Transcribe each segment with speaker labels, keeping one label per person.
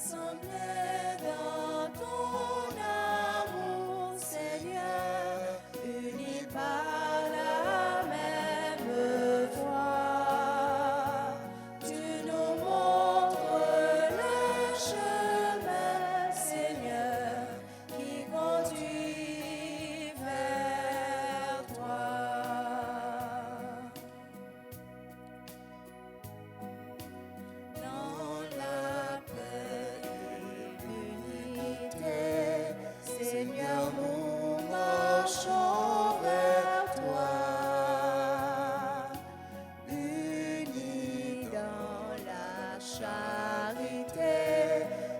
Speaker 1: Rassemblés dans ton amour, Seigneur, unis par la même voix, tu nous montres le chemin, Seigneur, qui conduit vers toi. Dans la paix et l'unité, Seigneur, nous marchons vers toi. Unis dans la charité,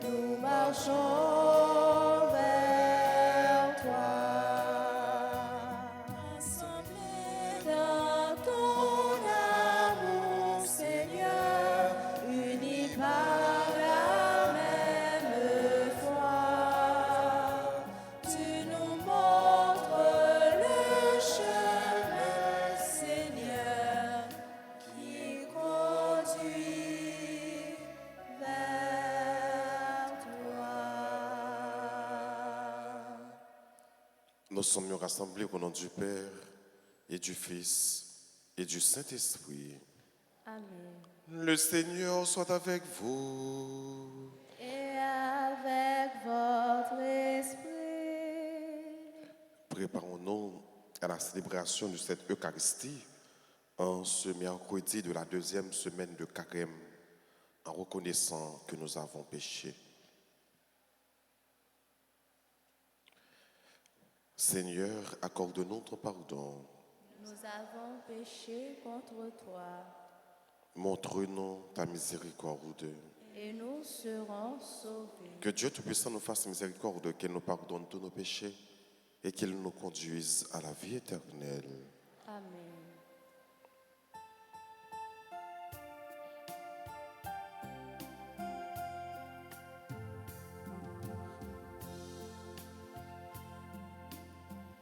Speaker 1: nous marchons vers toi. Rassemblés dans ton amour, Seigneur, unis par la même foi, tu nous montres le chemin, Seigneur, qui conduit vers toi.
Speaker 2: Nous sommes rassemblés au nom du Père et du Fils et du Saint-Esprit.
Speaker 1: Amen.
Speaker 2: Le Seigneur soit avec vous.
Speaker 1: Et avec votre esprit.
Speaker 2: Préparons-nous à la célébration de cette Eucharistie en ce mercredi de la deuxième semaine de Carême, en reconnaissant que nous avons péché. Seigneur, accorde-nous ton pardon.
Speaker 1: Nous avons péché contre toi
Speaker 2: Montre-nous ta miséricorde.
Speaker 1: et nous serons sauvés.
Speaker 2: Que Dieu Tout-Puissant nous fasse miséricorde, qu'il nous pardonne tous nos péchés et qu'il nous conduise à la vie éternelle.
Speaker 1: Amen.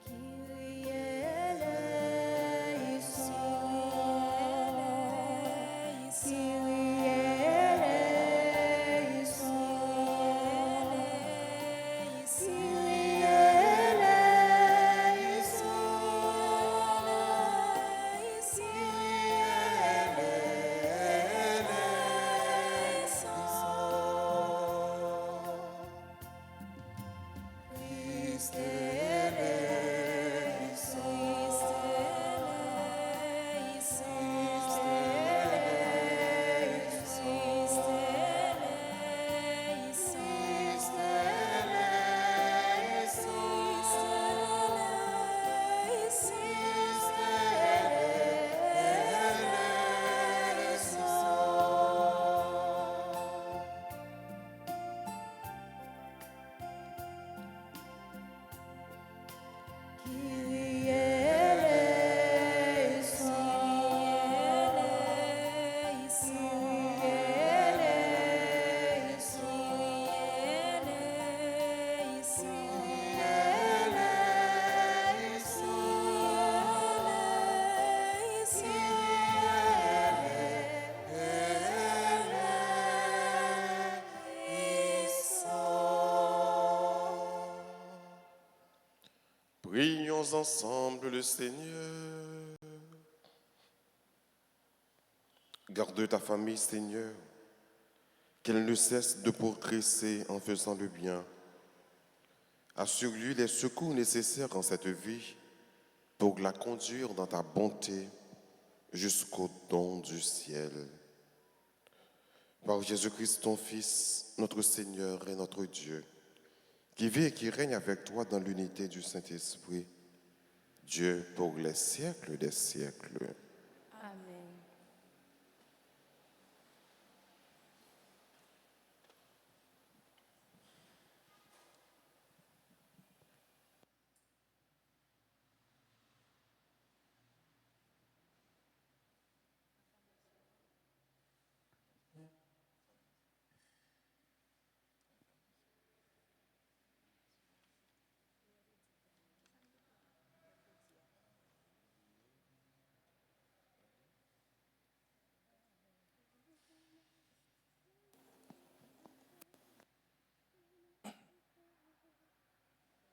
Speaker 1: Kyrie eleison, Kyrie eleison, Kyrie
Speaker 2: Prions ensemble le Seigneur. Garde ta famille, Seigneur, qu'elle ne cesse de progresser en faisant le bien. Assure-lui les secours nécessaires en cette vie pour la conduire dans ta bonté jusqu'au don du ciel. Par Jésus-Christ, ton Fils, notre Seigneur et notre Dieu, qui vit et qui règne avec toi dans l'unité du Saint-Esprit, Dieu pour les siècles des siècles.
Speaker 1: Amen.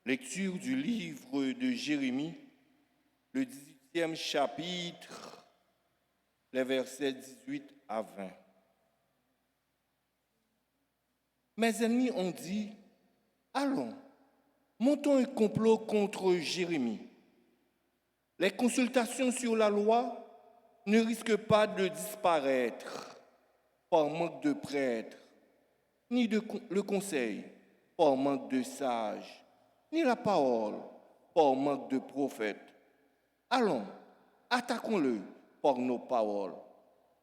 Speaker 3: Lecture du livre de Jérémie, le 18e chapitre, les versets 18 à 20. Mes ennemis ont dit, allons, montons un complot contre Jérémie. Les consultations sur la loi ne risquent pas de disparaître par manque de prêtres, ni le conseil par manque de sages, ni la parole par manque de prophètes. Allons, attaquons-le par nos paroles.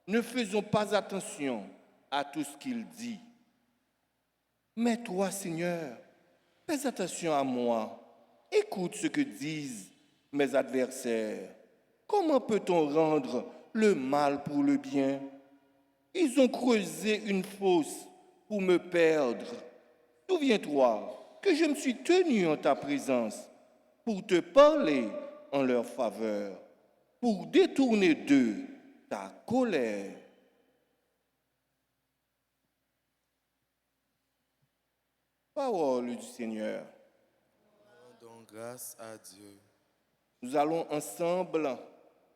Speaker 3: Ne faisons pas attention à tout ce qu'il dit. Mais toi, Seigneur, fais attention à moi. Écoute ce que disent mes adversaires. Comment peut-on rendre le mal pour le bien? Ils ont creusé une fosse pour me perdre. Souviens-toi que je me suis tenu en ta présence pour te parler en leur faveur, pour détourner d'eux ta colère. Parole du Seigneur.
Speaker 2: Rendons grâce à Dieu.
Speaker 3: Nous allons ensemble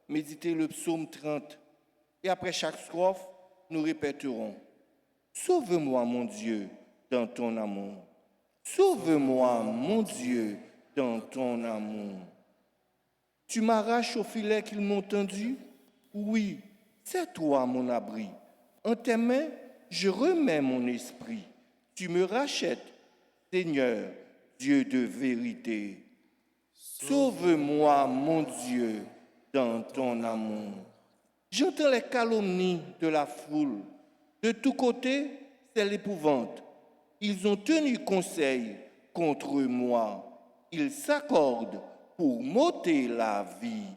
Speaker 3: méditer le psaume 30 et après chaque strophe, nous répéterons « Sauve-moi, mon Dieu, dans ton amour. Sauve-moi, mon Dieu, dans ton amour. Tu m'arraches au filet qu'ils m'ont tendu? Oui, c'est toi mon abri. En tes mains, je remets mon esprit. Tu me rachètes, Seigneur, Dieu de vérité. Sauve-moi, mon Dieu, dans ton amour. J'entends les calomnies de la foule. De tous côtés, c'est l'épouvante. Ils ont tenu conseil contre moi. Ils s'accordent pour m'ôter la vie.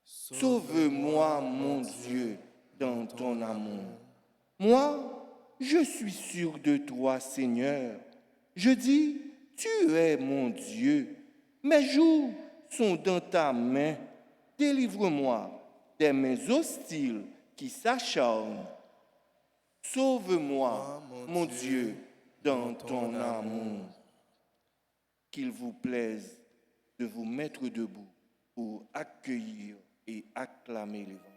Speaker 3: Sauve-moi, mon Dieu, dans ton amour. Moi, je suis sûr de toi, Seigneur. Je dis, tu es mon Dieu. Mes jours sont dans ta main. Délivre-moi des mains hostiles qui s'acharnent. Sauve-moi, mon Dieu, dans ton amour. Qu'il vous plaise de vous mettre debout pour accueillir et acclamer l'Évangile.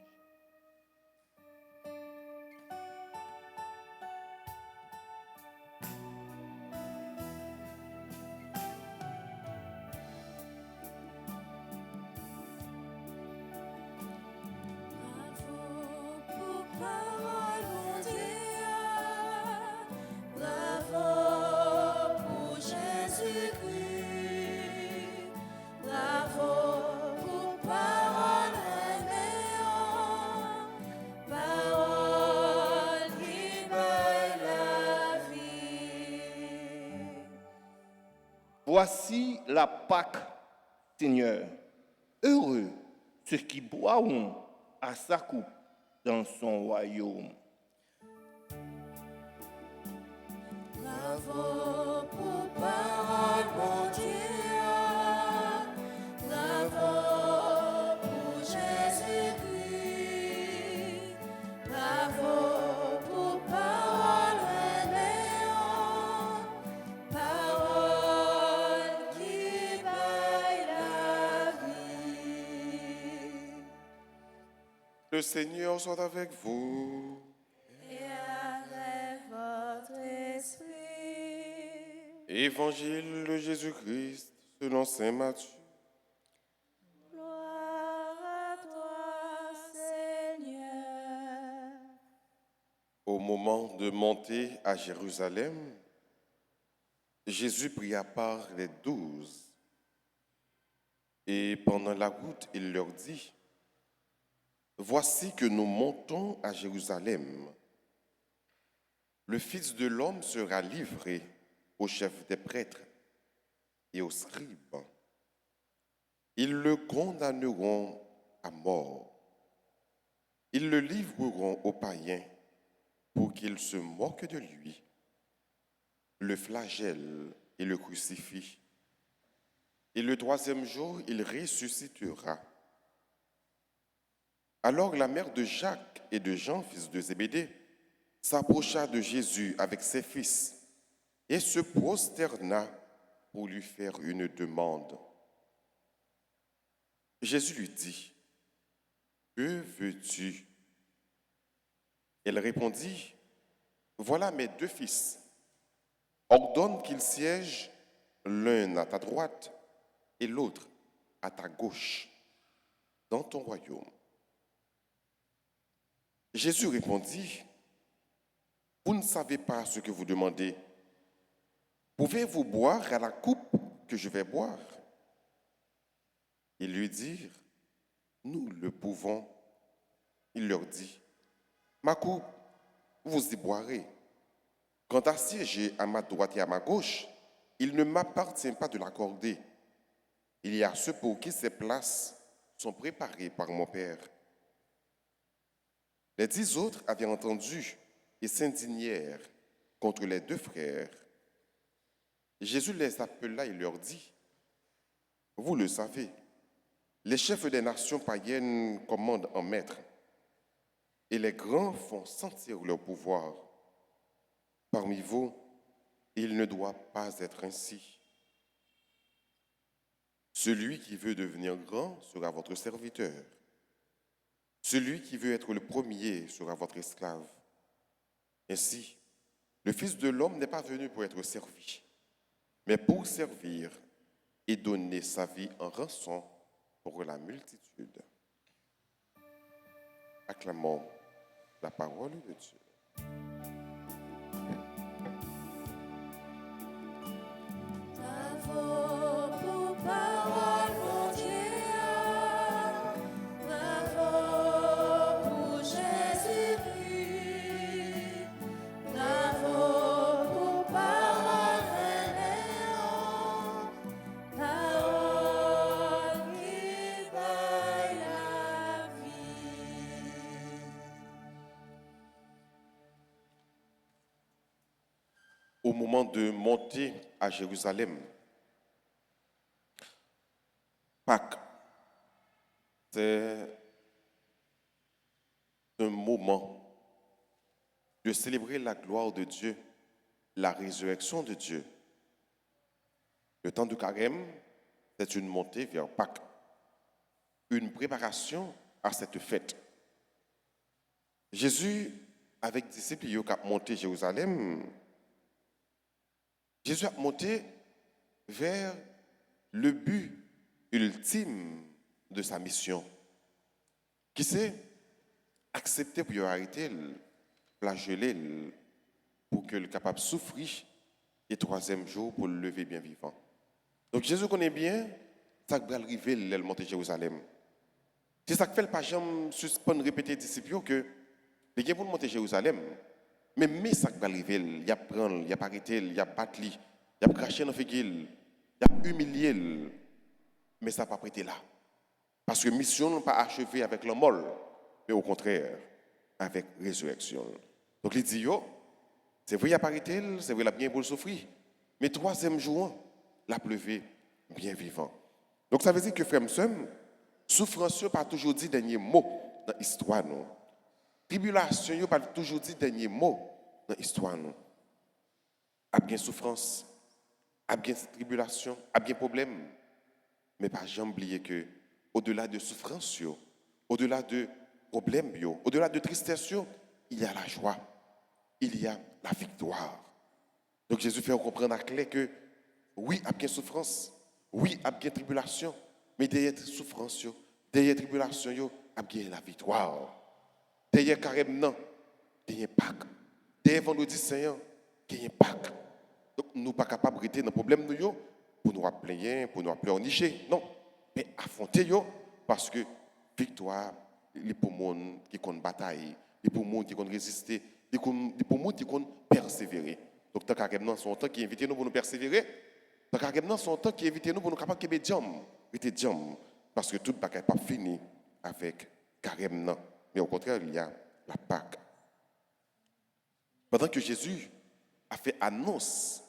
Speaker 3: Voici la Pâque, Seigneur. Heureux ceux qui boiront à sa coupe dans son royaume.
Speaker 1: Bravo pour parole, mon Dieu. Bravo pour Jésus-Christ. Bravo pour parole révérende. Parole qui baille la vie.
Speaker 2: Le Seigneur soit avec vous.
Speaker 1: Et avec votre esprit.
Speaker 2: Évangile de Jésus-Christ selon saint Matthieu.
Speaker 1: Gloire à toi, Seigneur.
Speaker 2: Au moment de monter à Jérusalem, Jésus prit à part les 12. Et pendant la route, il leur dit, « Voici que nous montons à Jérusalem. Le Fils de l'homme sera livré aux chefs des prêtres et aux scribes. Ils le condamneront à mort. Ils le livreront aux païens pour qu'ils se moquent de lui, le flagellent et le crucifient. Et le 3e jour, il ressuscitera. » Alors la mère de Jacques et de Jean, fils de Zébédée, s'approcha de Jésus avec ses fils et se prosterna pour lui faire une demande. Jésus lui dit, « Que veux-tu » Elle répondit, « Voilà mes 2 fils. Ordonne qu'ils siègent l'un à ta droite et l'autre à ta gauche dans ton royaume. » Jésus répondit, « Vous ne savez pas ce que vous demandez. Pouvez-vous boire à la coupe que je vais boire ?» Ils lui dirent, « Nous le pouvons. » Il leur dit, « Ma coupe, vous y boirez. Quant à siéger à ma droite et à ma gauche, il ne m'appartient pas de l'accorder. Il y a ceux pour qui ces places sont préparées par mon Père. » Les 10 autres avaient entendu et s'indignèrent contre les 2 frères. Jésus les appela et leur dit, « Vous le savez, les chefs des nations païennes commandent en maître, et les grands font sentir leur pouvoir. Parmi vous, il ne doit pas être ainsi. Celui qui veut devenir grand sera votre serviteur. Celui qui veut être le premier sera votre esclave. Ainsi, le Fils de l'homme n'est pas venu pour être servi, mais pour servir et donner sa vie en rançon pour la multitude. » Acclamons la parole de Dieu. Au moment de monter à Jérusalem, Pâques, c'est un moment de célébrer la gloire de Dieu, la résurrection de Dieu. Le temps de Carême, c'est une montée vers Pâques, une préparation à cette fête. Jésus, avec les disciples, il a monté Jérusalem. Jésus a monté vers le but ultime de sa mission, qui c'est accepter pour arrêter, flageller, pour que le capable souffrir et 3e jour pour le lever bien vivant. Donc Jésus connaît bien ça qui va arriver le monter Jérusalem. C'est ça que fait le pas jamais suspendre répéter disciples que les gens pour monter Jérusalem. Mais ça qui va arriver, il y a prendre, il y a arrêter, il y a battre, il y a cracher dans figuil, il y a humilier, mais ça n'a pas prêté là. Parce que mission n'est pas achevée avec la mort, mais au contraire, avec résurrection. Donc il dit, yo, c'est vrai, il y a arrêté, c'est vrai, il a bien pour le souffrir, mais 3e jour, la pleuvé bien vivant. Donc ça veut dire que frère et sœur, souffrance n'a pas toujours dit dernier mot dans l'histoire. Tribulation n'a pas toujours dit dernier mot dans l'histoire. A bien souffrance, a bien tribulation, a bien problème. Mais pas jamais oublier que au-delà de souffrance, au-delà de problèmes, au-delà de tristesse, il y a la joie, il y a la victoire. Donc Jésus fait comprendre à clair que oui, a bien souffrance, oui, a bien tribulation, mais derrière souffrance, derrière tribulation, a bien la victoire. Derrière carême, non, derrière Pâques. Derrière vendredi saint, derrière Pâques. Donc nous ne sommes pas capables de rester dans le problème pour nous rappeler, pour nous pleurnicher. Non, mais affronter parce que victoire, il est pour le monde qui compte bataille, il est pour le monde qui compte résister, il est pour le monde qui compte persévérer. Donc tant carême, son temps qui invite nous pour nous persévérer. Donc, carrément, son temps qui évite nous pour nous capables de jam, parce que tout le n'est pas fini avec carrément. Mais au contraire, il y a la Pâque. Pendant que Jésus a fait annonce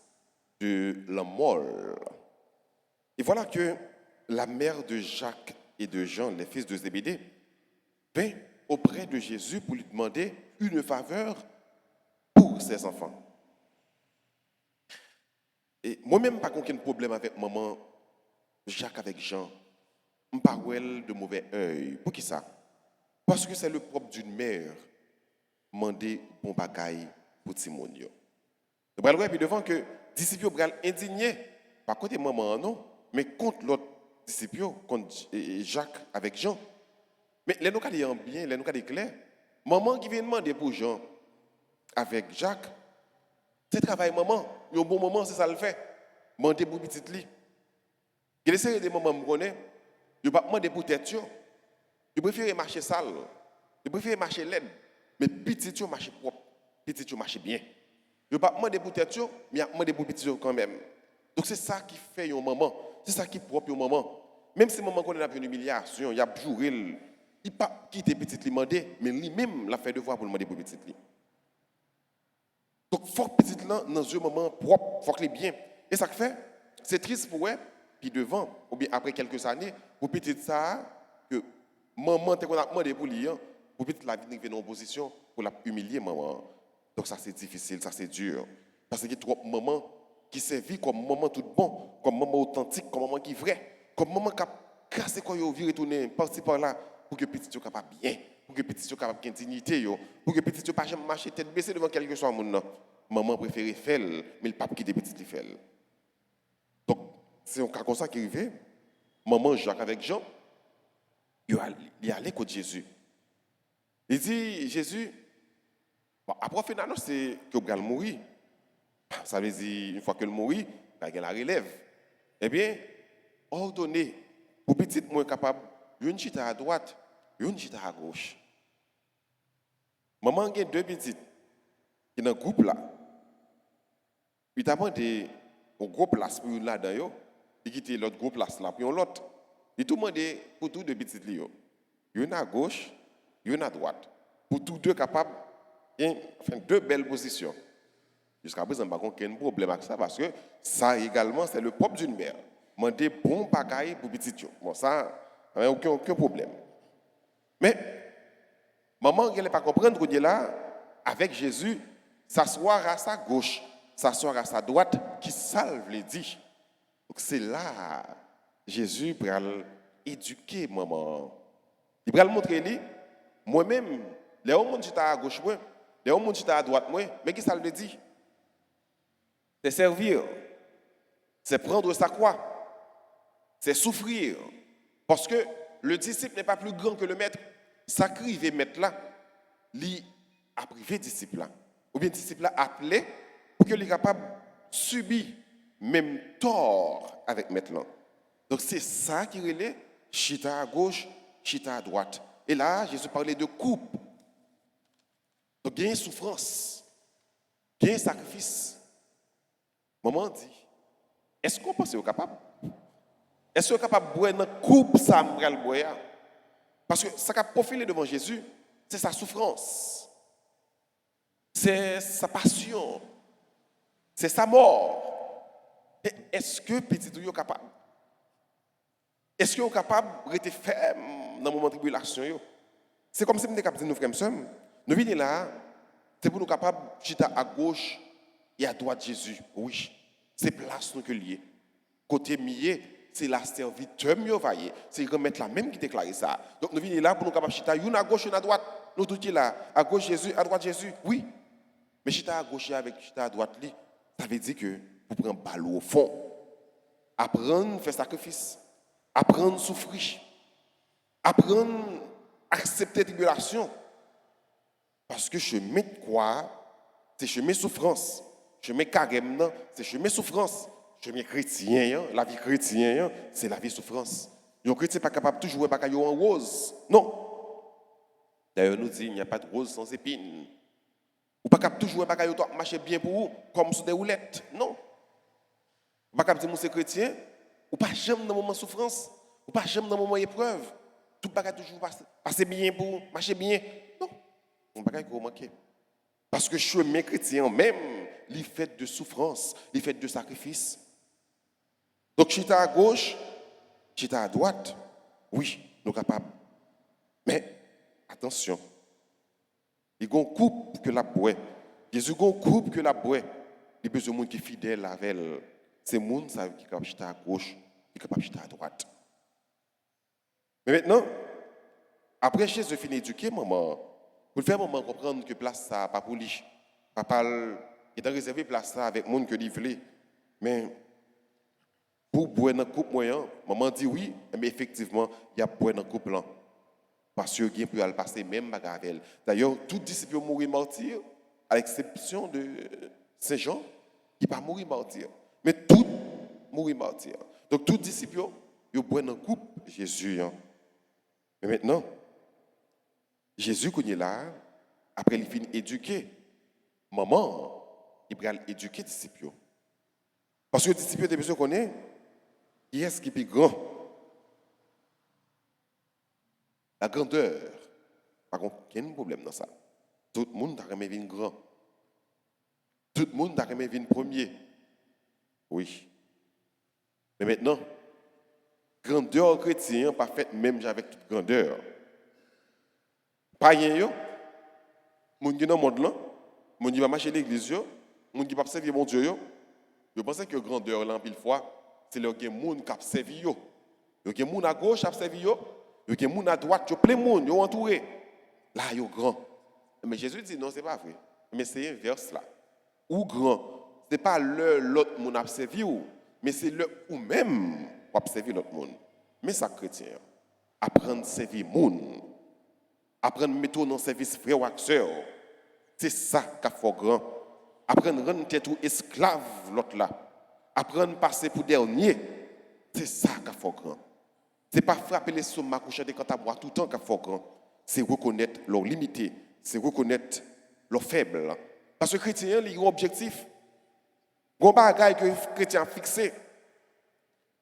Speaker 2: de la mort, et voilà que la mère de Jacques et de Jean, les fils de Zébédée, vint auprès de Jésus pour lui demander une faveur pour ses enfants. Et moi-même, pas aucun problème avec maman Jacques avec Jean. Je ne parle pas de mauvais œil. Pour qui ça? Parce que c'est le propre d'une mère demander bon bagaille pour Timonio. Vous voyez, puis devant que les disciples sont indignés, pas contre maman, non, mais contre l'autre disciple, contre Jacques avec Jean. Mais les nous cas bien, les nous cas clair. Maman qui vient demander pour Jean avec Jacques, c'est travail maman. Un bon moment, c'est ça le fait. Demander pour petite lit. Il y a des séries de mamans que je connais, ils ne pas demander pour tête. Ils préfèrent marcher sale. Ils préfèrent marcher laide. Mais petit, ils marchent propre. Petit, ils marchent bien. Ils ne pas demander pour tête, mais ils demander pour petit quand même. Donc c'est ça qui fait un maman. C'est ça qui est propre un maman. Même si maman connaît une humiliation, il y a joué, il ne pas quitter petit li demander, mais lui-même l'a fait devoir pour demander pour petit li. Donc il faut que petit là dans un moment propre, il faut qu'il est bien. Et ça fait, c'est triste pour eux, puis devant, ou bien après quelques années, pour petit ça, que maman te qu'on a demandé pour lui, pour petit la vie vient en position pour la humilier maman. Donc ça c'est difficile, ça c'est dur. Parce qu'il y a trop de mamans qui servent comme maman tout bon, comme maman authentique, comme maman qui est vrai, comme maman qui a cassé quoi yo, retourner par-ci par-là, pour que petit soit capable bien, pour que petit soit capable de dignité, pour que petit soit pas jamais marcher tête baissée devant quelque chose monde. Maman préfère faire, mais le pape quitte petit li fait. Donc c'est un cas comme ça qui arrive. Maman Jacques avec Jean, il allait contre Jésus. Il dit Jésus, bon, après finalement c'est que vous allez mourir. Ça veut dire une fois que le mourit, il la relève. Eh bien, ordonnez pour petit moins capable, une chita à droite, une chita à gauche. Maman a deux petites qui sont dans le groupe là. Il t'a demandé un gros place pour là dedans, il quitte l'autre gros place là pour l'autre. Il t'a demandé pour tous deux petites li yo. Une à gauche, une à droite. Pour tous deux capables, enfin deux belles positions. Jusqu'à présent, je n'ai pas aucun problème avec ça parce que ça également, c'est le propre d'une mère. Demander bon bagaille pour petit. Bon, ça, il n'y a aucun problème. Mais, maman, elle n'est pas comprendre qu'il est là, avec Jésus, s'asseoir à sa gauche, s'asseoir à sa droite, qui salve les dix. Donc c'est là, Jésus pour éduquer maman. Il va montrer lui, moi-même, les hommes qui sont à gauche, les hommes qui sont à droite, mais qui ça le dit? C'est servir, c'est prendre sa croix, c'est souffrir. Parce que le disciple n'est pas plus grand que le maître. Sacrifier maître là, lui a privé disciple là. Ou bien disciple là appelé pour qu'il soit capable de subir même tort avec maître là. Donc c'est ça qui relève chita à gauche, chita à droite. Et là, Jésus parlait de coupe. Donc il y a une souffrance, il y a un sacrifice. Maman dit, est-ce qu'on pense au capable? Est-ce qu'on est capable de boire dans la coupe ça me boire? Parce que ça qui a profilé devant Jésus, c'est sa souffrance. C'est sa passion. C'est sa mort. Et est-ce que petit ou est capable? Est-ce que est capable de rester ferme dans le moment de tribulation? C'est comme si nous étions capables de nous frères. Nous venons là, c'est pour nous capables de chita à gauche et à droite de Jésus. Oui, c'est place nous que lié. Côté mié, c'est la serviteur mieux vaillé. C'est remettre la même qui déclare ça. Donc nous venons là pour nous capables de chita une à gauche et une à droite. Nous tous là, à gauche Jésus, à droite Jésus. Oui. Mais chita à gauche et avec chita à droite, ça veut dire que vous prenez balle au fond. Apprendre à faire sacrifice. Apprendre à souffrir. Apprendre à accepter la tribulation. Parce que chemin de quoi, c'est chemin souffrance. Chemin carême, c'est chemin souffrance. Chemin chrétien, la vie chrétienne, c'est la vie souffrance. Un chrétien n'est pas capable de toujours jouer en rose. Non. D'ailleurs, nous dit il n'y a pas de rose sans épines. Ou pas capable de toujours jouer marcher bien pour vous, comme sur des roulettes. Non. Ou pas capable de dire que c'est chrétien, ou pas jamais dans le moment de souffrance, ou pas jamais dans le moment d'épreuve. Tout le monde toujours passer bien pour vous, marcher bien. Non. On ne peut pas manquer. Parce que le chemin chrétien même, il fait de souffrance, il fait de sacrifice. Donc, chita à gauche, chita à droite, oui, nous sommes capables. Mais, attention, il y a une coupe que la boit. Jésus a une coupe que la boit. Il y a besoin de monde qui est fidèle avec elle. c'est monde qui est capable de à gauche, qui est capable de à droite. Mais maintenant, après Jésus finit d'éduquer maman, pour faire maman comprendre que place ça pas pour lui. Papa il a réservé place ça avec monde que lui voulait. Mais pour boire dans coupe moyen, maman dit oui, mais effectivement, il y a boire dans coupe là. Parce que il peut aller passer même bagarre avec elle. D'ailleurs, tous disciples mourent martyrs, à l'exception de Saint Jean, qui pas mourir martyr. Mais tous mourent martyrs. Donc tous disciples, ils boivent dans coupe Jésus. Hein. Mais maintenant, Jésus, quand il est là, après il finit éduquer, maman, il va éduquer les disciples. Parce que les disciples, des besoin qu'on est, qui est-ce qui est plus grand? La grandeur. Par contre, il y a un problème dans ça. Tout le monde a aimé venir grand. Tout le monde a aimé venir premier. Oui. Mais maintenant, grandeur chrétien, pas faite même avec toute grandeur. Païen, yo, moun qui dans le monde là, moun qui va marcher l'église, moun qui va servir mon Dieu, je pense que grandeur là, pile fois, c'est le monde qui a servi yo. Le monde à gauche a servi yo, le monde à droite, yo plein monde, yo entouré. Là, yo grand. Mais Jésus dit non, c'est pas vrai. Mais c'est inverse là. Ou grand, c'est pas l'autre monde a servi ou, mais c'est le ou même pour servir l'autre monde. Mais ça chrétien, apprendre à servir monde. Apprendre à mettre dans le service frère ou sœur. C'est ça qu'a fait grand. Apprendre à rendre tête ou esclave l'autre là. Apprendre à passer pour dernier. C'est ça qu'a fait grand. C'est pas frapper les sommats ou chanter quand à boire tout le temps qu'a fait grand. C'est reconnaître leurs limités. C'est reconnaître leurs faibles. Parce que les chrétiens, ils ont un objectif. Il y a un bagage que les chrétiens ont fixé.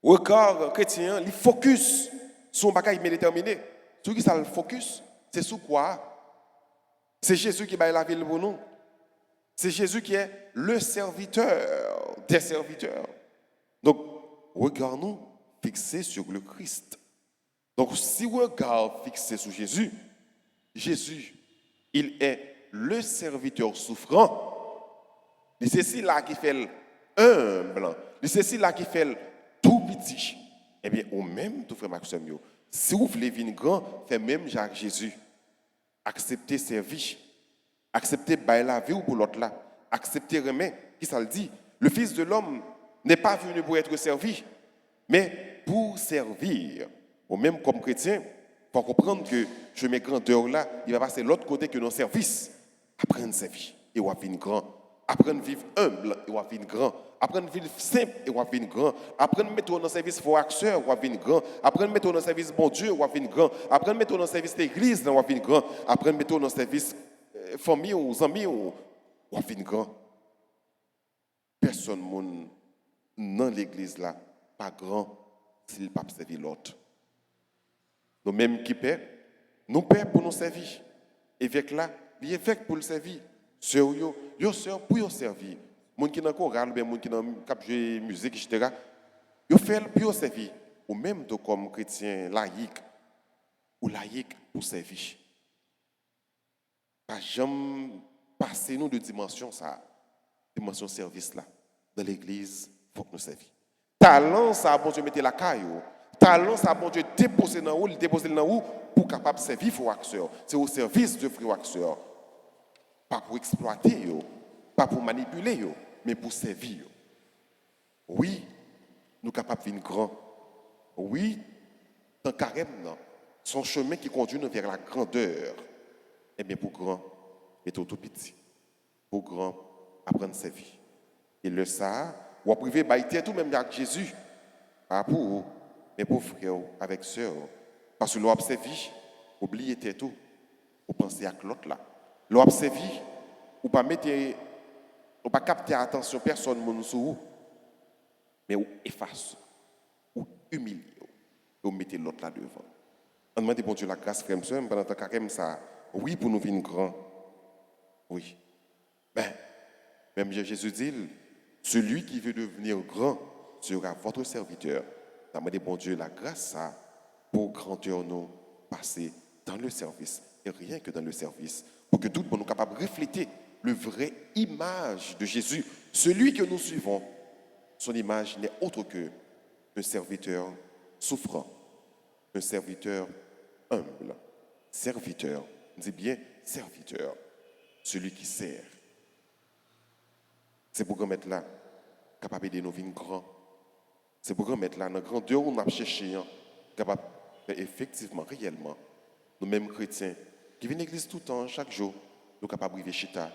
Speaker 2: Regard chrétien, ils focus sur un bagage bien déterminé. Sur qui ça le focus? C'est sur quoi? C'est Jésus qui va la ville pour nous. C'est Jésus qui est le serviteur des serviteurs. Donc, regardons fixé sur le Christ. Donc, si on regarde fixé sur Jésus, Jésus, il est le serviteur souffrant. C'est celui là qui fait humble. C'est celui là qui fait tout petit. Eh bien, ou même, tout frère Maxime, si vous voulez venir grand, faites même Jacques Jésus. Acceptez servir. Acceptez bailler la vie pour l'autre là. Acceptez remettre. Qui ça le dit? Le Fils de l'homme n'est pas venu pour être servi, mais pour servir. Ou même comme chrétien, il faut comprendre que je mets grandeur là, il va passer de l'autre côté que nos services. Apprendre à servir et on va venir grand. Apprendre à vivre humble et on va venir grand. Apprendre à vivre simple et on va venir grand. Apprendre à mettre dans le service pour acteurs, on va venir grand. Apprendre à mettre dans le service bon Dieu, on va venir grand. Apprendre à mettre dans le service de l'église, on va venir grand. Apprendre à mettre dans le service famille ou amis, on va venir grand. Personne dans l'église là, pas grand, s'il ne pas servir l'autre. Nous mêmes qui paient, nous payons pour nous servir. Évêque là, l'évêque pour le servir. Sœur yo sœur pour yo servir. Moun qui dans chorale, ben moun qui dans cap jouer musique etc. Yo fait pour yo servir. Ou même de comme chrétien laïque ou laïque pour servir. Pas jamais passer nous de dimension ça, dimension service là dans l'église, faut que nous servir. Talent ça bon Dieu mettre la caillou. Talent ça bon Dieu déposer dans où, déposer dans où pour capable servir frère acteur. C'est au service de frère acteur. Pas pour exploiter yo, pas pour manipuler yo, mais pour servir yo. Oui, nous capables de venir grand. Oui, dans carême son chemin qui conduit nous vers la grandeur. Eh bien pour grand, mettons tout petit. Pour grand, apprendre à servir. Et le ça, ou à priver baïté tout même avec Jésus. Pas pour vous, mais pour frère avec sœur. Parce que l'on servi, oubliez tout, ou pensez à l'autre là. L'on servi, ou pas mettre, ou pas capter attention personne mon sur vous, mais ou efface, ou humilier, ou mettez l'autre là devant. On demande bon Dieu la grâce, frère, pendant que carême ça, oui pour nous venir grand, oui. Ben, même Jésus dit, celui qui veut devenir grand sera votre serviteur. On demande bon Dieu la grâce ça, pour grandir nous passer dans le service, et rien que dans le service, pour que tout le monde soit capable de refléter le vrai image de Jésus, celui que nous suivons. Son image n'est autre qu'un serviteur souffrant, un serviteur humble, serviteur, on dit bien serviteur, celui qui sert. C'est pour qu'on mette là, capable de nous vivre grand. C'est pour qu'on mette là, dans la grandeur où on a cherché, capable de faire effectivement, réellement, nous-mêmes chrétiens, qui viennent à l'église tout le temps, chaque jour, nous sommes capables de vivre chita,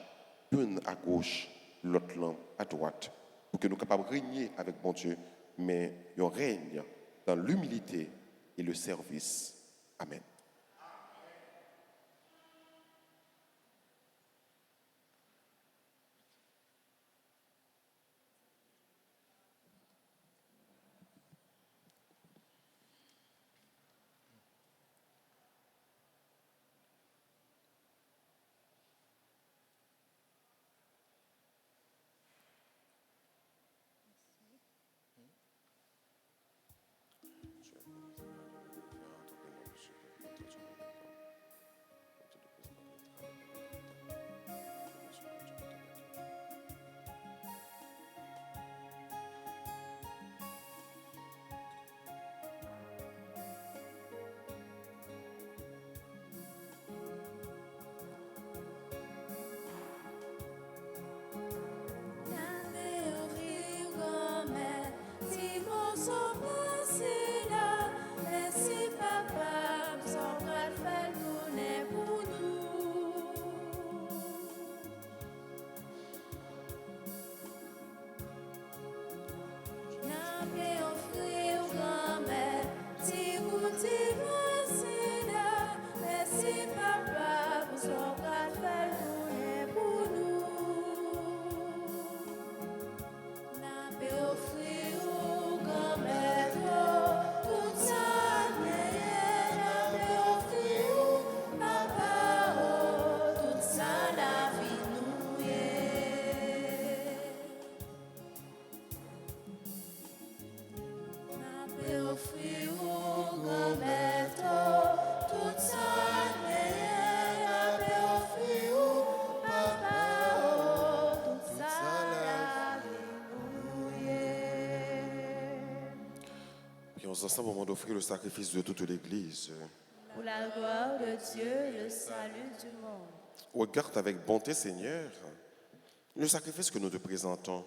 Speaker 2: l'une à gauche, l'autre à droite, pour que nous soyons capables de régner avec bon Dieu, mais on règne dans l'humilité et le service. Amen. Prions ensemble au moment d'offrir le sacrifice de toute l'Église.
Speaker 1: Pour la gloire de Dieu et le salut du monde.
Speaker 2: Regarde avec bonté, Seigneur, le sacrifice que nous te présentons.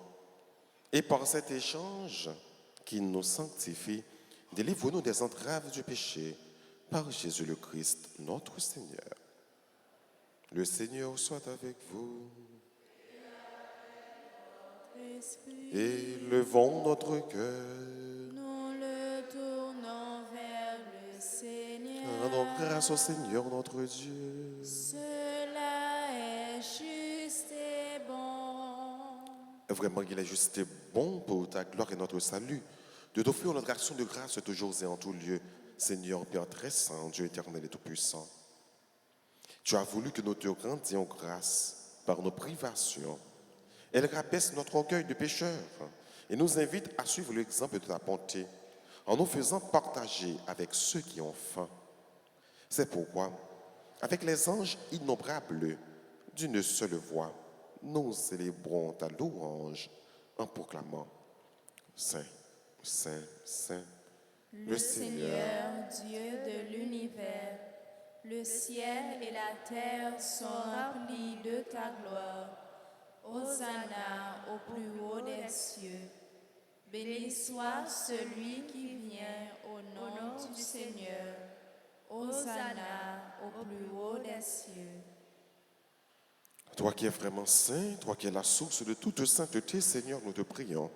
Speaker 2: Et par cet échange qui nous sanctifie, délivre-nous des entraves du péché par Jésus le Christ, notre Seigneur. Le Seigneur soit avec vous. Et levons notre cœur.
Speaker 1: Nous le tournons vers le Seigneur.
Speaker 2: Rendons grâce au Seigneur notre Dieu.
Speaker 1: Cela est juste et bon.
Speaker 2: Vraiment, il est juste et bon pour ta gloire et notre salut, de t'offrir notre action de grâce toujours et en tout lieu, Seigneur Père très saint, Dieu éternel et tout-puissant. Tu as voulu que nous te rendions grâce par nos privations. Elle rabaisse notre orgueil de pécheur et nous invite à suivre l'exemple de ta bonté en nous faisant partager avec ceux qui ont faim. C'est pourquoi, avec les anges innombrables d'une seule voix, nous célébrons ta louange en proclamant Saint, Saint, Saint,
Speaker 1: Le Seigneur, Dieu de l'univers, le ciel et la terre sont remplis de ta gloire. Hosanna au plus haut des cieux. Béni soit celui qui vient au nom du Seigneur. Hosanna au plus haut des cieux.
Speaker 2: Toi qui es vraiment saint, toi qui es la source de toute sainteté, Seigneur, nous te prions.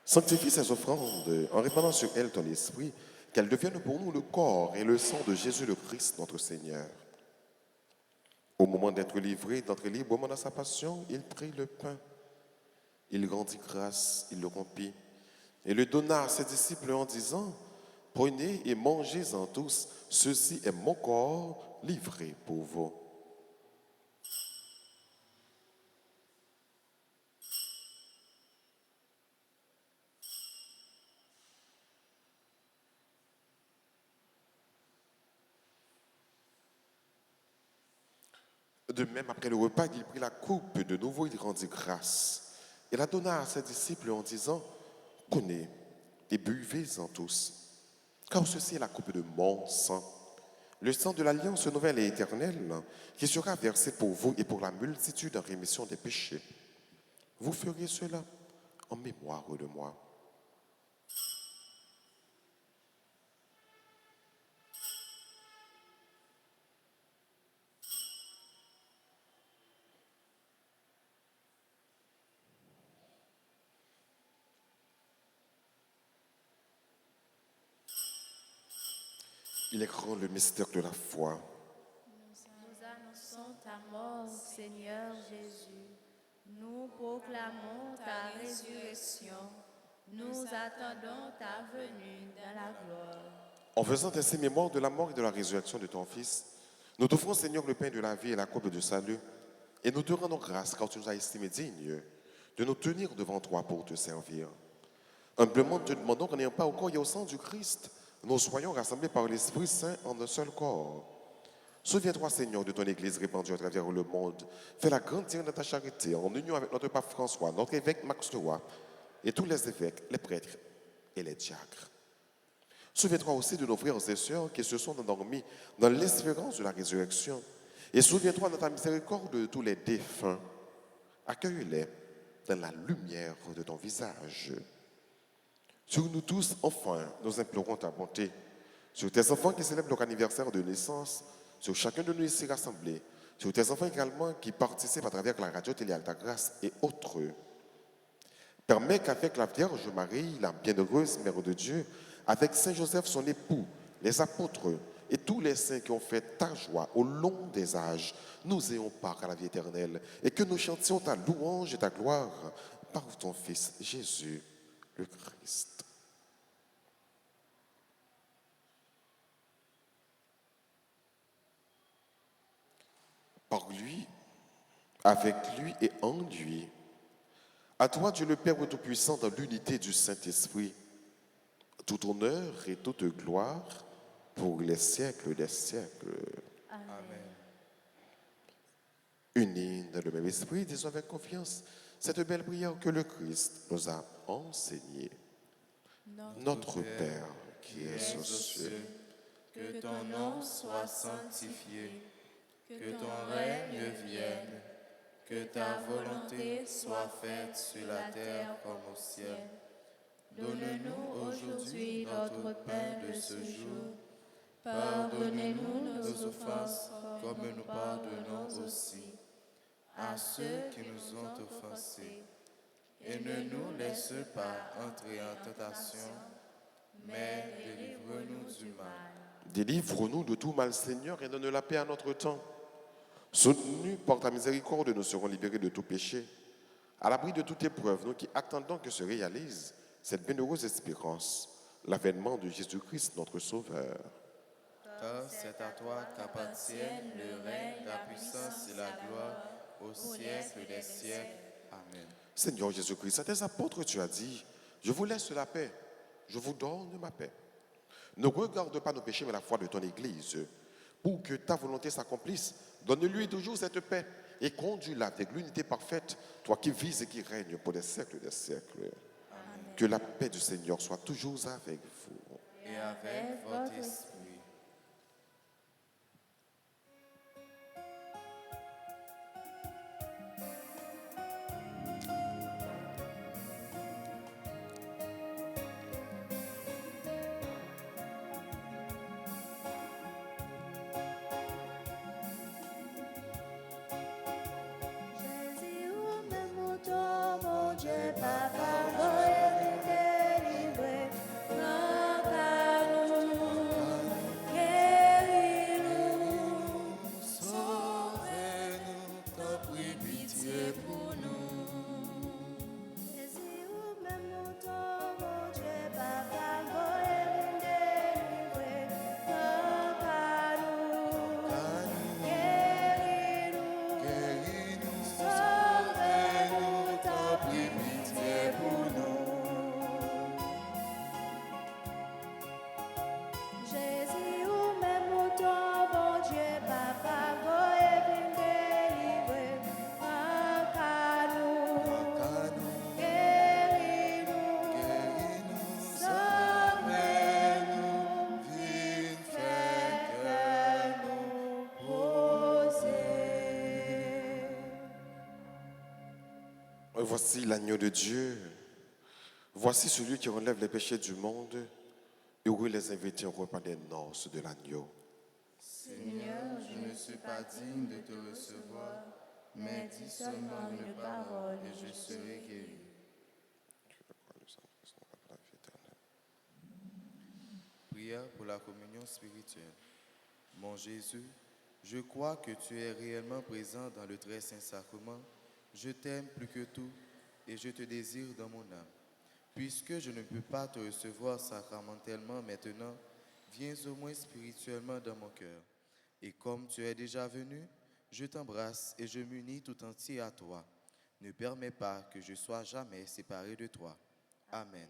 Speaker 2: Sanctifie ces offrandes en répandant sur elles ton esprit, qu'elles deviennent pour nous le corps et le sang de Jésus le Christ, notre Seigneur. Au moment d'être livré, d'entrer librement dans sa passion, il prit le pain. Il rendit grâce, il le rompit et le donna à ses disciples en disant, « Prenez et mangez-en tous, ceci est mon corps livré pour vous. » De même, après le repas, il prit la coupe, de nouveau il rendit grâce et la donna à ses disciples en disant, Prenez et buvez-en tous, car ceci est la coupe de mon sang, le sang de l'alliance nouvelle et éternelle, qui sera versé pour vous et pour la multitude en rémission des péchés. Vous ferez cela en mémoire de moi. Il est grand le mystère de la foi.
Speaker 1: Nous annonçons ta mort, Seigneur Jésus. Nous proclamons ta résurrection. Nous attendons ta venue dans la gloire.
Speaker 2: En faisant ainsi mémoire de la mort et de la résurrection de ton Fils, nous t'offrons, Seigneur, le pain de la vie et la coupe du salut, et nous te rendons grâce car tu nous as estimés dignes de nous tenir devant toi pour te servir. Humblement, te demandons qu'en n'ayant pas au corps et au sang du Christ, nous soyons rassemblés par l'Esprit Saint en un seul corps. Souviens-toi, Seigneur, de ton Église répandue à travers le monde. Fais-la grandir de ta charité en union avec notre pape François, notre évêque Max Leroy et tous les évêques, les prêtres et les diacres. Souviens-toi aussi de nos frères et sœurs qui se sont endormis dans l'espérance de la résurrection. Et souviens-toi de ta miséricorde de tous les défunts. Accueille-les dans la lumière de ton visage. Sur nous tous, enfin, nous implorons ta bonté. Sur tes enfants qui célèbrent leur anniversaire de naissance, sur chacun de nous ici rassemblés, sur tes enfants également qui participent à travers la radio Télé Alta Grâce et autres. Permets qu'avec la Vierge Marie, la bienheureuse Mère de Dieu, avec Saint Joseph, son époux, les apôtres et tous les saints qui ont fait ta joie au long des âges, nous ayons part à la vie éternelle et que nous chantions ta louange et ta gloire par ton Fils Jésus, le Christ. Par lui, avec lui et en lui, à toi, Dieu le Père Tout-Puissant, dans l'unité du Saint-Esprit, tout honneur et toute gloire pour les siècles des siècles.
Speaker 1: Amen.
Speaker 2: Unis dans le même esprit, disons avec confiance cette belle prière que le Christ nous a enseignée. Notre Père qui es aux cieux,
Speaker 1: que ton nom soit sanctifié, que ton règne vienne, que ta volonté soit faite sur la terre comme au ciel. Donne-nous aujourd'hui notre pain de ce jour. Pardonnez-nous nos offenses comme nous pardonnons aussi à ceux qui nous ont offensés. Et ne nous laisse pas entrer en tentation, mais délivre-nous du mal.
Speaker 2: délivre-nous de tout mal, Seigneur, et donne la paix à notre temps. Soutenus par ta miséricorde, nous serons libérés de tout péché. À l'abri de toute épreuve, nous qui attendons que se réalise cette bienheureuse espérance, l'avènement de Jésus-Christ, notre Sauveur.
Speaker 4: Car c'est à toi qu'appartiennent le règne, la puissance et la gloire au siècle des siècles. Amen.
Speaker 2: Seigneur Jésus-Christ, à tes apôtres, tu as dit, je vous laisse la paix, je vous donne ma paix. Ne regarde pas nos péchés, mais la foi de ton Église. Pour que ta volonté s'accomplisse, donne-lui toujours cette paix et conduis-la avec l'unité parfaite, toi qui vis et qui règnes pour les siècles des siècles. Amen. Que la paix du Seigneur soit toujours avec vous.
Speaker 4: Et avec votre esprit.
Speaker 2: Voici l'agneau de Dieu. Voici celui qui enlève les péchés du monde. Heureux les invités au repas des noces de l'agneau.
Speaker 4: Seigneur, je ne suis pas digne de te recevoir, mais dis seulement une parole et je serai guéri. Prière pour la communion spirituelle. Mon Jésus, je crois que tu es réellement présent dans le très saint sacrement. Je t'aime plus que tout et je te désire dans mon âme. Puisque je ne peux pas te recevoir sacramentellement maintenant, viens au moins spirituellement dans mon cœur. Et comme tu es déjà venu, je t'embrasse et je m'unis tout entier à toi. Ne permets pas que je sois jamais séparé de toi. Amen.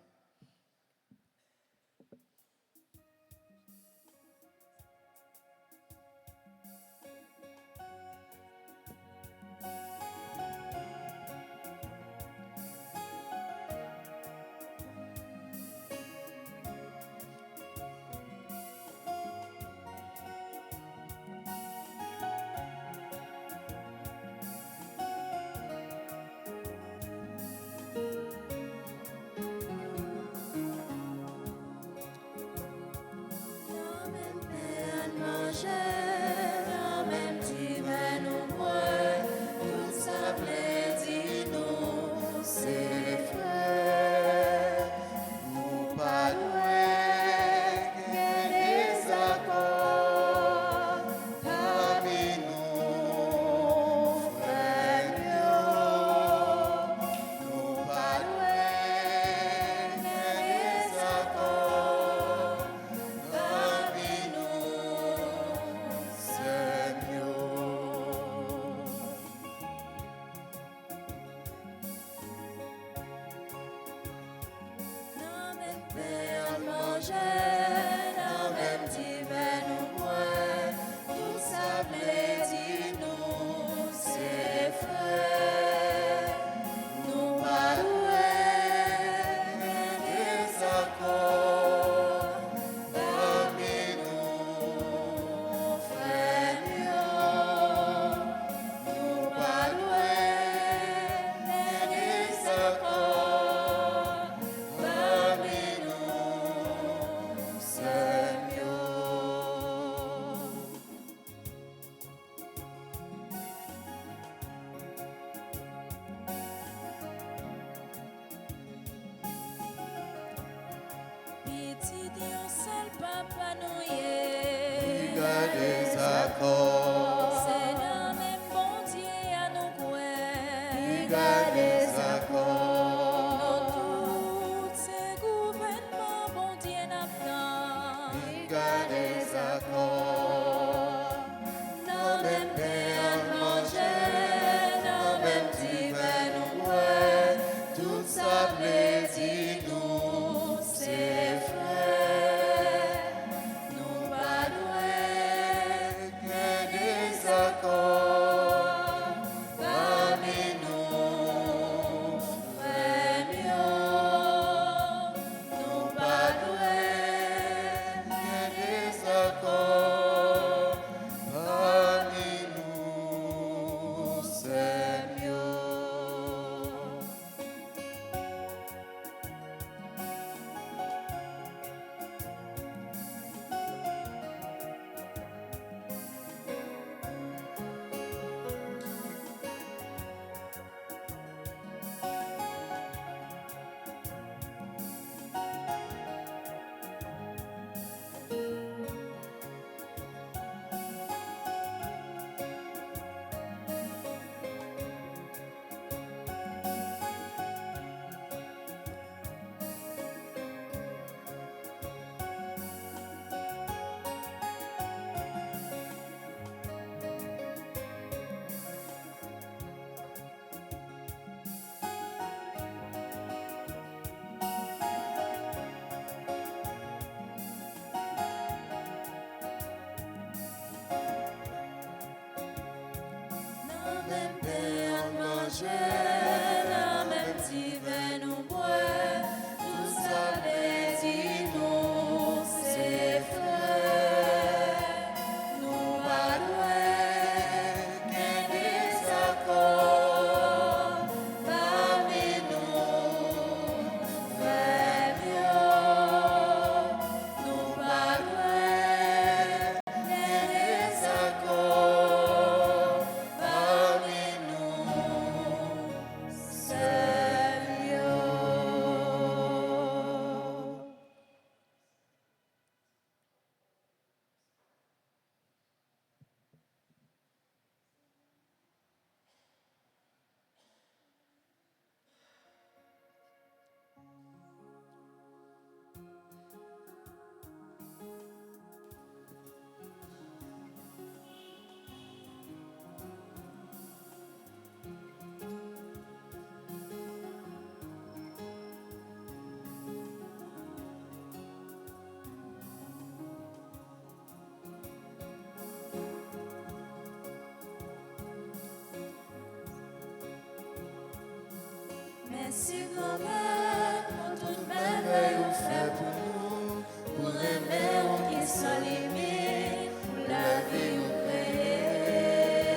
Speaker 1: Merci grand-mère pour toute merveille vous fait pour nous, pour aimer qui sans limite, pour la vie vous créez.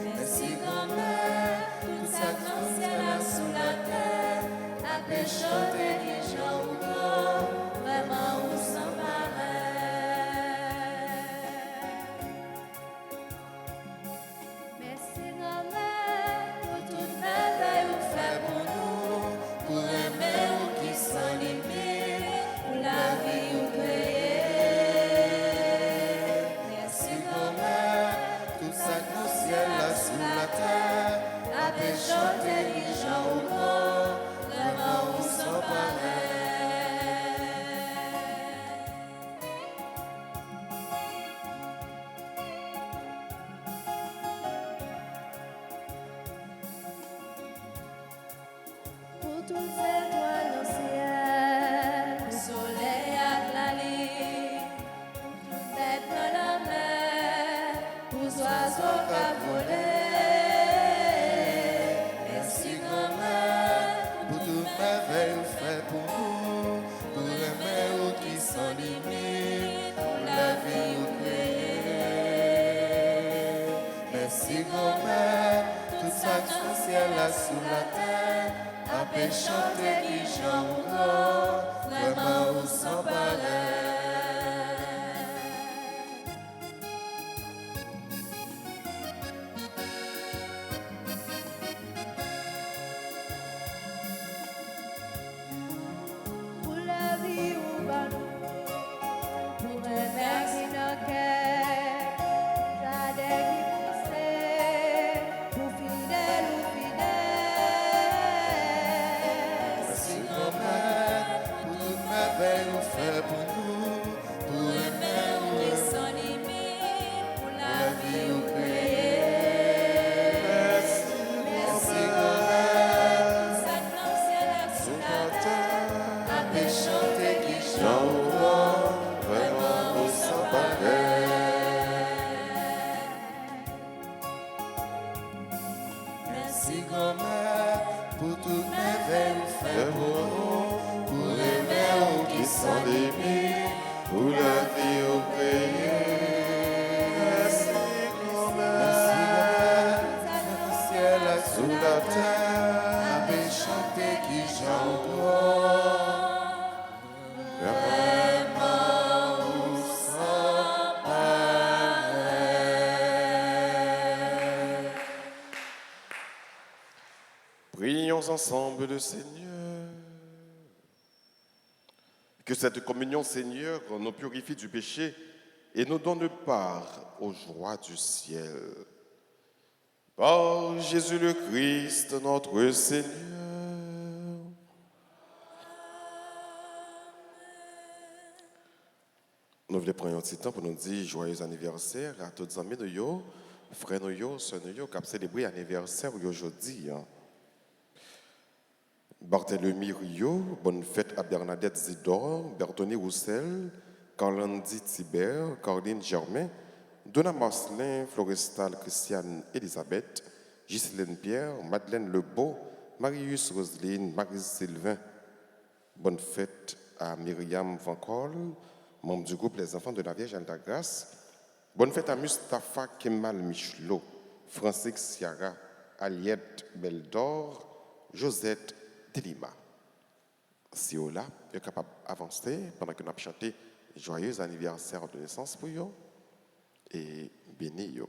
Speaker 1: Merci grand-mère, tout ça dans le ciel et sous la terre, à péché des gens ou non, vraiment vous sans pareil. Merci grand-mère pour toute merveille vous fait pour nous, pour aimer qui sans limite, pour la vie vous créez. Merci grand-mère, tout ça dans le ciel là sous la terre, à péché des gens ou non, vraiment vous sans pareil. Pour toutes ces étoiles au ciel, le soleil à la lune, pour toutes bêtes de la mer, pour oiseaux qu'à voler. Merci grand-mère,
Speaker 4: Pour toute merveille vous fait pour nous, pour aimer qui sans limite,
Speaker 1: pour la vie vous créez.
Speaker 4: Merci grand-mère, tout ça dans le ciel là sous la terre,
Speaker 1: À péchanter qui j'en encore, vraiment vous sans pareil. Pour la vie ou pas nous, pour remercier nos cœurs, ça qui poussait, pour fidèle ou fidèle.
Speaker 4: merci grand-mère, pour toute merveille vous fait pour nous, pour aimer
Speaker 1: Et sans limite, pour la vie ou
Speaker 4: merci
Speaker 1: Merci
Speaker 4: grand-mère,
Speaker 1: ça dans le ciel et sous la terre, à péchanter qui
Speaker 4: j'en
Speaker 1: j'en
Speaker 4: vois, vraiment vous sans pareil. Merci grand-mère, pour toute merveille vous fait pour nous, pour aimer qui sans limite, pour la vie au pays. Merci grand-mère, dans le ciel et sous la terre, avec chanter qui j'en vraiment vous sans pareil.
Speaker 2: Prions ensemble le Seigneur. Que cette communion, Seigneur, nous purifie du péché et nous donne part aux joies du ciel. Par Jésus le Christ, notre Seigneur. Nous voulons prendre un petit temps pour nous dire joyeux anniversaire à tous les amis de yo, frères de yo, sœurs de yo, qui ont célébré l'anniversaire aujourd'hui. Barthélemy Rio, bonne fête à Bernadette Zidore, Bertoni Roussel, Carlandi Thibert, Caroline Germain, Donna Marcelin, Florestal Christiane Elisabeth, Ghislaine Pierre, Madeleine Lebeau, Marius Roseline, Marie Sylvain. Bonne fête à Myriam Van Col, membre du groupe Les Enfants de la Vierge Alta-Grâce. Bonne fête à Mustapha Kemal Michelot, Francis Siara, Aliette Beldor, Josette Delima. Si vous là, vous êtes capable d'avancer pendant que nous avons chanté joyeux anniversaire de naissance pour vous et béni vous.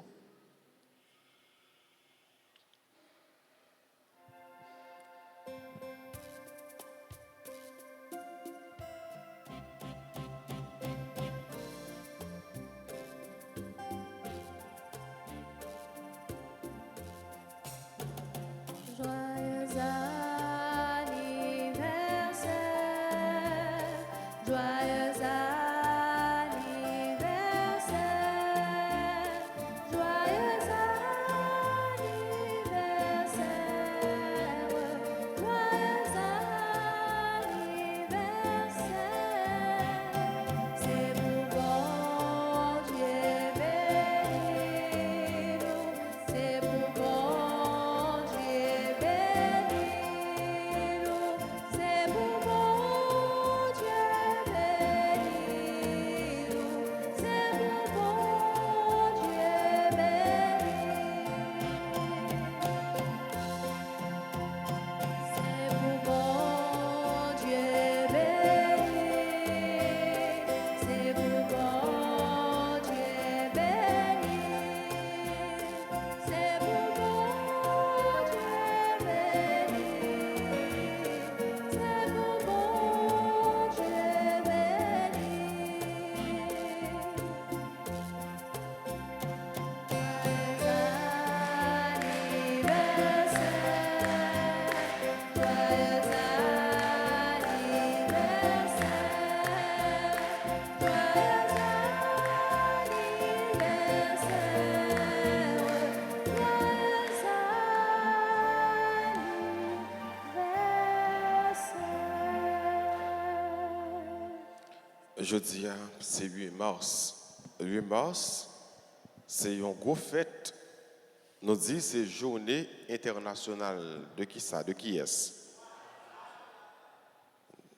Speaker 1: Joyeux anniversaire, joyeux anniversaire, joyeux
Speaker 2: Jeudi, c'est 8 mars. 8 mars, c'est une grosse fête. Nous dit c'est journée internationale de qui ça? De qui est-ce?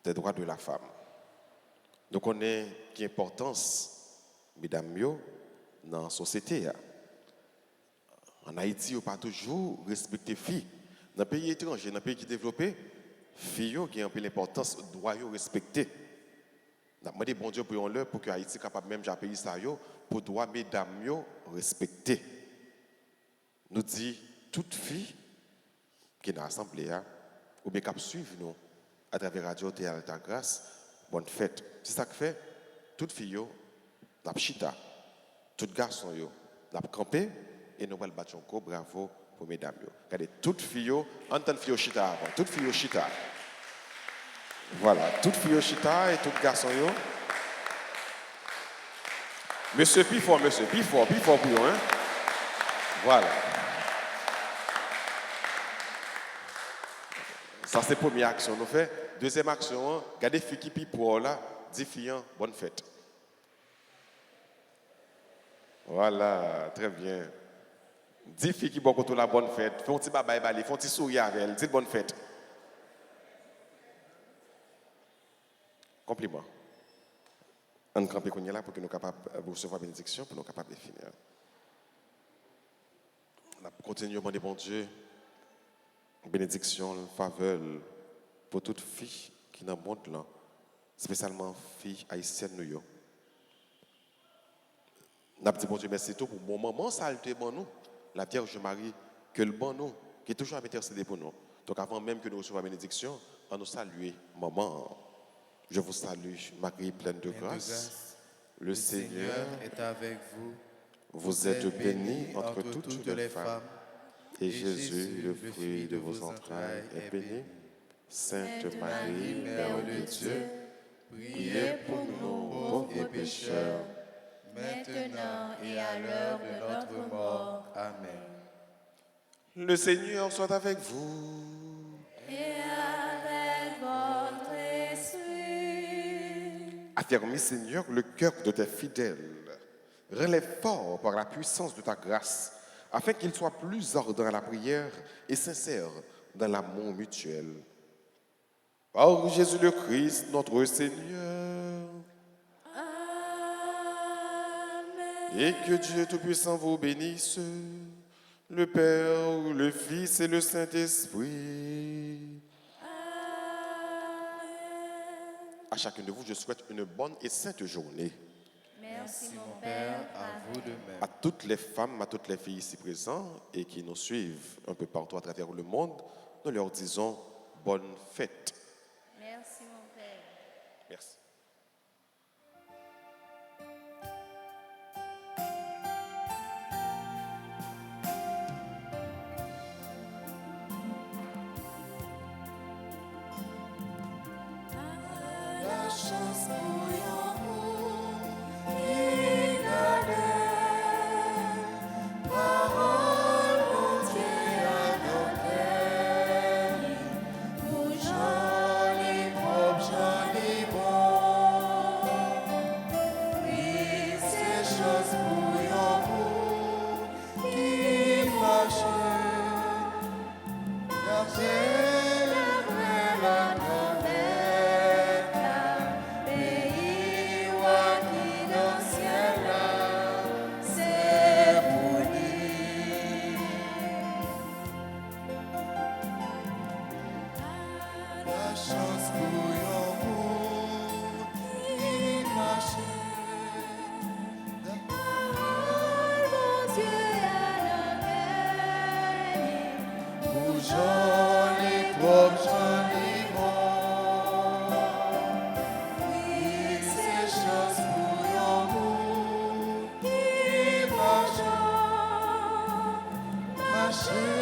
Speaker 2: Des droits de la femme. Nous connaissons l'importance, mesdames, dans la société. En Haïti, on ne pas toujours respecter les filles. Dans les pays étrangers, dans les pays qui sont développés, les filles ont un peu l'importance, doivent respecter. Nous demandons bon Dieu pour que Haïti soit capable même de payer ça, pour droit mesdames respecter. Nous dit toute fille qui est dans l'Assemblée, ou bien qui suivre nous à travers Radio Théâtre Grâce, bonne fête. C'est ça que fait, toute fille, n'a chita, tout garçon, n'a campé, et nous allons battre un bravo pour mesdames. Regardez, toute fille, en tant que fille chita avant, toute fille chita. Voilà, toute fille chita et tout garçon. Monsieur, plus fort pour vous, hein. Voilà. Ça, c'est la première action. Nous faisons. Deuxième action, regardez les filles qui pient pour là, 10 filles, bonne fête. Voilà, très bien. 10 filles qui boivent la bonne fête. Font un petit babaye, font un petit sourire avec elles. Dites bonne fête. Compliment. On campe là pour que nous soyons capables de recevoir la bénédiction, pour nous capables de finir. On continue à demander bon Dieu, bénédiction, faveur pour toute fille qui est dans le monde là, spécialement filles haïtiennes nous. N'a dit bon Dieu merci tout pour mon moment ça a bon nous, la Vierge Marie que le bon nous, qui est toujours à intercéder pour nous. Donc avant même que nous recevions la bénédiction, on nous salue maman. Je vous salue, Marie pleine de grâce. Le Seigneur
Speaker 4: est avec vous.
Speaker 2: Vous êtes bénie entre toutes les femmes. Et Jésus, le fruit de vos entrailles, est béni. Sainte Marie, Mère de Dieu, priez pour nous pauvres pécheurs,
Speaker 1: maintenant et à l'heure de notre mort.
Speaker 4: Amen.
Speaker 2: Le Seigneur soit avec vous.
Speaker 1: Et avec votre esprit.
Speaker 2: Affermis, Seigneur, le cœur de tes fidèles. Relève fort par la puissance de ta grâce, afin qu'ils soient plus ardents à la prière et sincères dans l'amour mutuel. Par Jésus le Christ, notre Seigneur.
Speaker 1: Amen.
Speaker 2: Et que Dieu Tout-Puissant vous bénisse, le Père, le Fils et le Saint-Esprit.
Speaker 1: Amen.
Speaker 2: À chacun de vous, je souhaite une bonne et sainte journée.
Speaker 1: Merci mon Père.
Speaker 4: À vous de même.
Speaker 2: À toutes les femmes, à toutes les filles ici présentes et qui nous suivent un peu partout à travers le monde, nous leur disons bonne fête.
Speaker 1: Merci mon Père.
Speaker 2: Merci.
Speaker 1: La chance pour
Speaker 5: Marcher